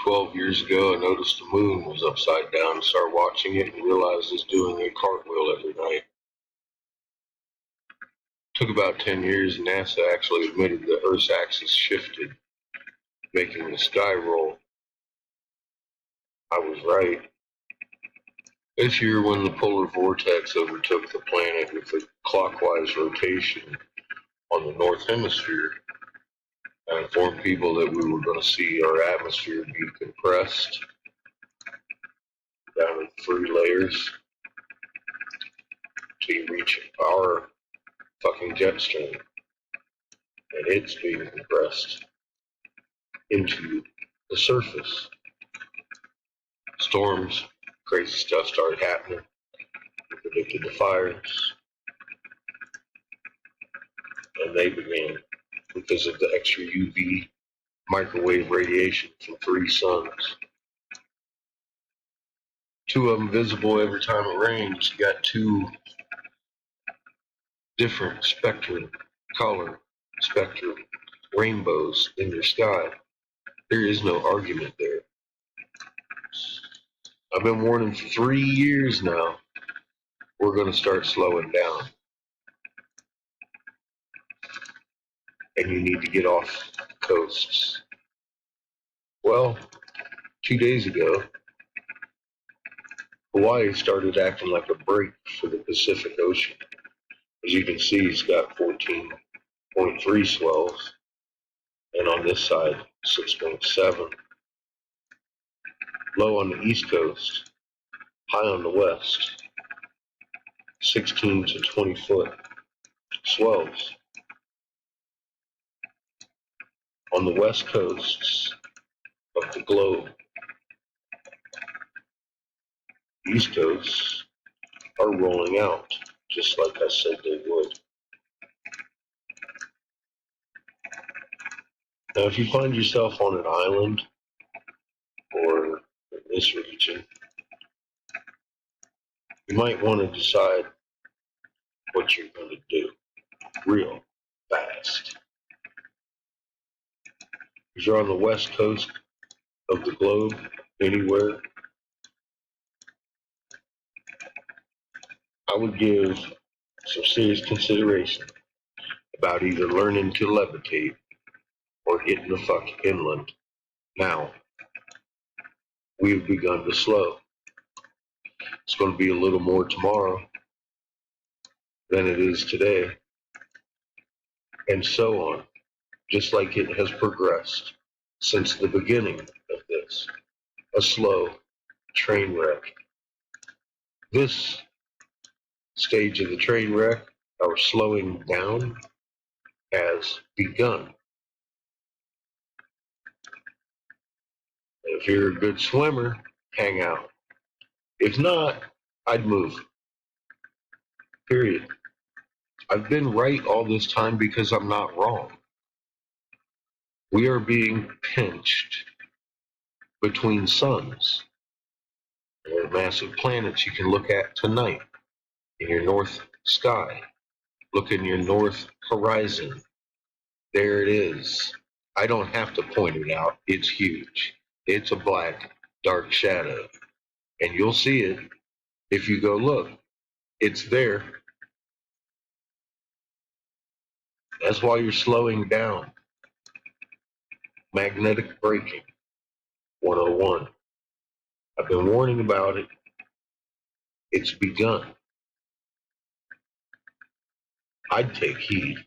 12 years ago, I noticed the moon was upside down and started watching it and realized it's doing a cartwheel every night. It took about 10 years and NASA actually admitted the Earth's axis shifted, making the sky roll. I was right. This year, when the polar vortex overtook the planet with a clockwise rotation on the north hemisphere, I informed people that we were going to see our atmosphere be compressed down in 3 layers till you reach our fucking jet stream, and it's being compressed into the surface. Storms, crazy stuff started happening. We predicted the fires, and they began because of the extra UV microwave radiation from 3 suns. 2 of them visible every time it rains. You got 2 different color spectrum rainbows in your sky. There is no argument there. I've been warning for 3 years now. We're going to start slowing down. And you need to get off the coasts. Well, 2 days ago, Hawaii started acting like a break for the Pacific Ocean. As you can see, it's got 14.3 swells, and on this side, 6.7. Low on the east coast, high on the west, 16 to 20 foot swells. On the west coasts of the globe, east coasts are rolling out, just like I said they would. Now, if you find yourself on an island or in this region, you might want to decide what you're going to do real fast. If you're on the west coast of the globe, anywhere, I would give some serious consideration about either learning to levitate or getting the fuck inland. Now, we've begun to slow. It's going to be a little more tomorrow than it is today, and so on, just like it has progressed since the beginning of this. A slow train wreck. This stage of the train wreck, our slowing down, has begun. If you're a good swimmer, hang out. If not, I'd move. Period. I've been right all this time because I'm not wrong. We are being pinched between suns. There are massive planets you can look at tonight in your north sky. Look in your north horizon. There it is. I don't have to point it out. It's huge. It's a black, dark shadow. And you'll see it if you go look. It's there. That's why you're slowing down. Magnetic braking 101. I've been warning about it. It's begun. I'd take heed.